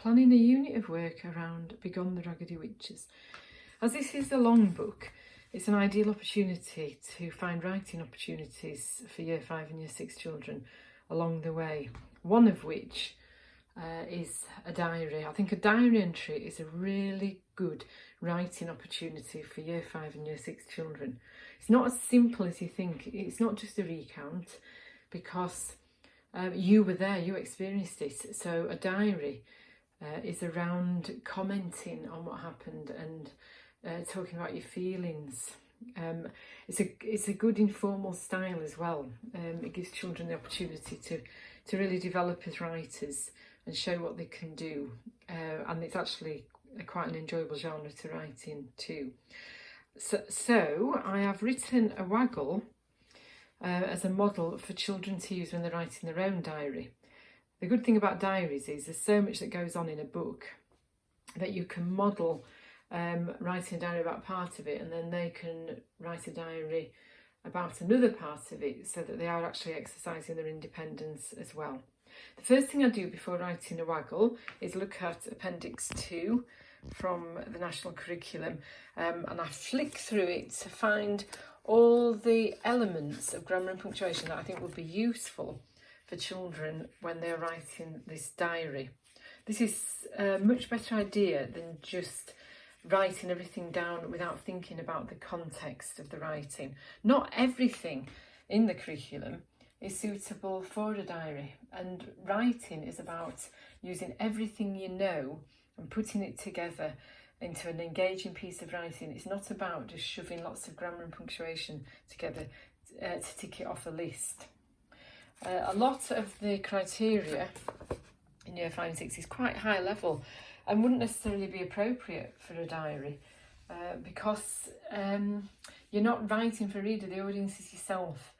planning a unit of work around Begone the Raggedy Witches. As this is a long book, it's an ideal opportunity to find writing opportunities for Year 5 and Year 6 children along the way, one of which is a diary. I think a diary entry is a really good writing opportunity for Year 5 and Year 6 children. It's not as simple as you think. It's not just a recount, because you were there, you experienced it. So a diary is around commenting on what happened and talking about your feelings. It's a good informal style as well. It gives children the opportunity to really develop as writers and show what they can do, and it's actually quite an enjoyable genre to write in too. So I have written a WAGOLL as a model for children to use when they're writing their own diary. The good thing about diaries is there's so much that goes on in a book that you can model writing a diary about part of it, and then they can write a diary about another part of it, so that they are actually exercising their independence as well. The first thing I do before writing a WAGOLL is look at Appendix 2 from the National Curriculum, and I flick through it to find all the elements of grammar and punctuation that I think would be useful for children when they're writing this diary. This is a much better idea than just writing everything down without thinking about the context of the writing. Not everything in the curriculum is suitable for a diary, and writing is about using everything you know and putting it together into an engaging piece of writing. It's not about just shoving lots of grammar and punctuation together to tick it off a list. A lot of the criteria in Year 5 and 6 is quite high level and wouldn't necessarily be appropriate for a diary, because you're not writing for a reader, the audience is yourself.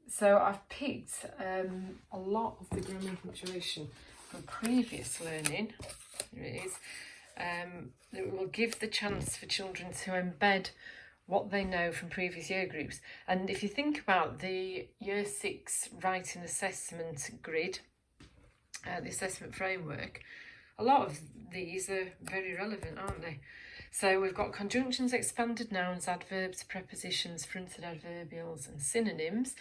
So I've picked a lot of the grammar and punctuation from previous learning. Here it is. That will give the chance for children to embed what they know from previous year groups. And if you think about the Year 6 writing assessment grid, the assessment framework, a lot of these are very relevant, aren't they? So we've got conjunctions, expanded nouns, adverbs, prepositions, fronted adverbials and synonyms.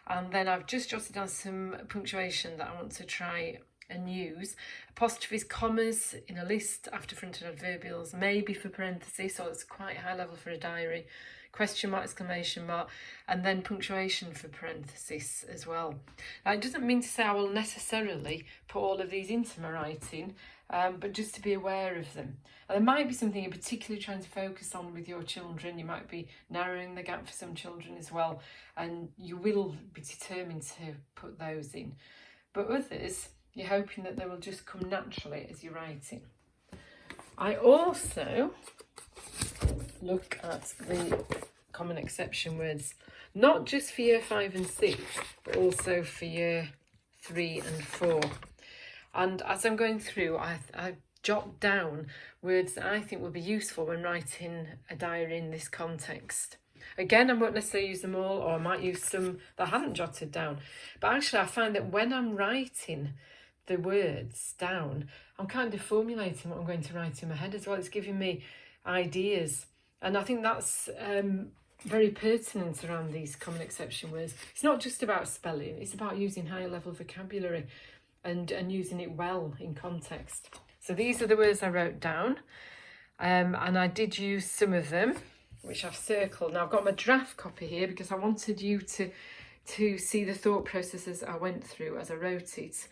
And then I've just jotted down some punctuation that I want to try and use. Apostrophes, commas in a list after fronted adverbials, maybe for parentheses, so it's quite high level for a diary. Question mark, exclamation mark, and then punctuation for parentheses as well. Now, it doesn't mean to say I will necessarily put all of these into my writing, but just to be aware of them. And there might be something you're particularly trying to focus on with your children. You might be narrowing the gap for some children as well, and you will be determined to put those in. But others, you're hoping that they will just come naturally as you're writing. I also look at the common exception words, not just for Year 5 and 6, but also for Year 3 and 4. And as I'm going through, I jot down words that I think will be useful when writing a diary in this context. Again, I won't necessarily use them all, or I might use some that I haven't jotted down. But actually, I find that when I'm writing the words down, I'm kind of formulating what I'm going to write in my head as well. It's giving me ideas. And I think that's very pertinent around these common exception words. It's not just about spelling, it's about using higher level vocabulary and using it well in context. So these are the words I wrote down, and I did use some of them, which I've circled. Now I've got my draft copy here because I wanted you to see the thought processes I went through as I wrote it.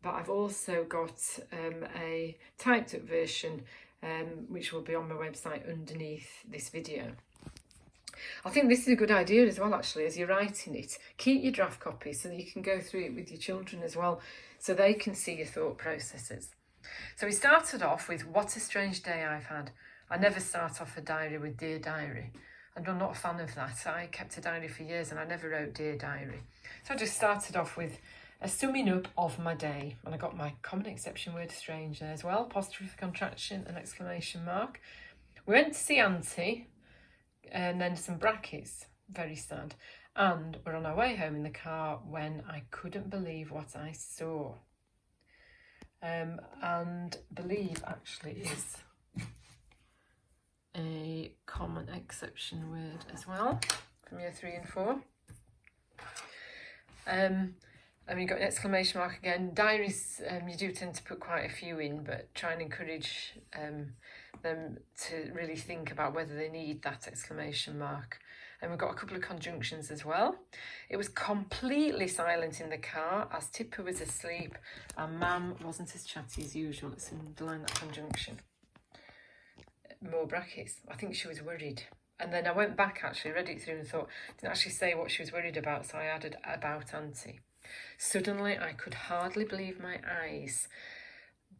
But I've also got a typed up version which will be on my website underneath this video. I think this is a good idea as well, actually, as you're writing it. Keep your draft copy so that you can go through it with your children as well, so they can see your thought processes. So we started off with, what a strange day I've had. I never start off a diary with Dear Diary, and I'm not a fan of that. I kept a diary for years and I never wrote Dear Diary. So I just started off with a summing up of my day, and I got my common exception word strange there as well, apostrophe for contraction and exclamation mark. We went to see Auntie, and then some brackets, very sad, and we're on our way home in the car when I couldn't believe what I saw. and believe actually is a common exception word as well from year 3 and 4. And you've got an exclamation mark again. Diaries, you do tend to put quite a few in, but try and encourage them to really think about whether they need that exclamation mark. And we've got a couple of conjunctions as well. It was completely silent in the car as Tipper was asleep and Mam wasn't as chatty as usual. Let's underline that conjunction. More brackets. I think she was worried. And then I went back actually, read it through and thought, didn't actually say what she was worried about, so I added about Auntie. Suddenly I could hardly believe my eyes,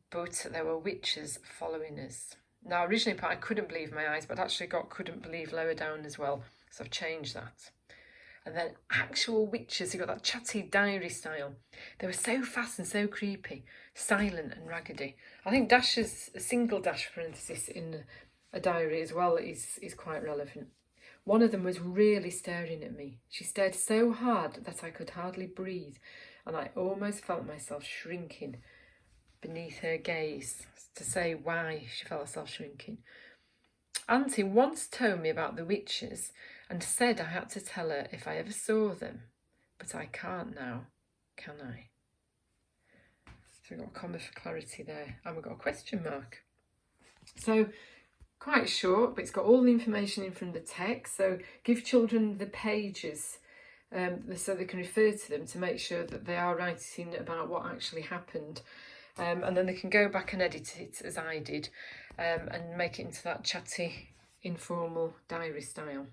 but there were witches following us. Now originally I couldn't believe my eyes, but actually got couldn't believe lower down as well, so I've changed that. And then actual witches, you got that chatty diary style. They were so fast and so creepy, silent and raggedy. I think dashes, a single dash parenthesis in a diary as well is quite relevant. One of them was really staring at me. She stared so hard that I could hardly breathe, and I almost felt myself shrinking beneath her gaze. To say why she felt herself shrinking. Auntie once told me about the witches and said I had to tell her if I ever saw them, but I can't now, can I? So we've got a comma for clarity there, and we've got a question mark. So quite short, but it's got all the information in from the text. So give children the pages so they can refer to them to make sure that they are writing about what actually happened. And then they can go back and edit it as I did and make it into that chatty, informal diary style.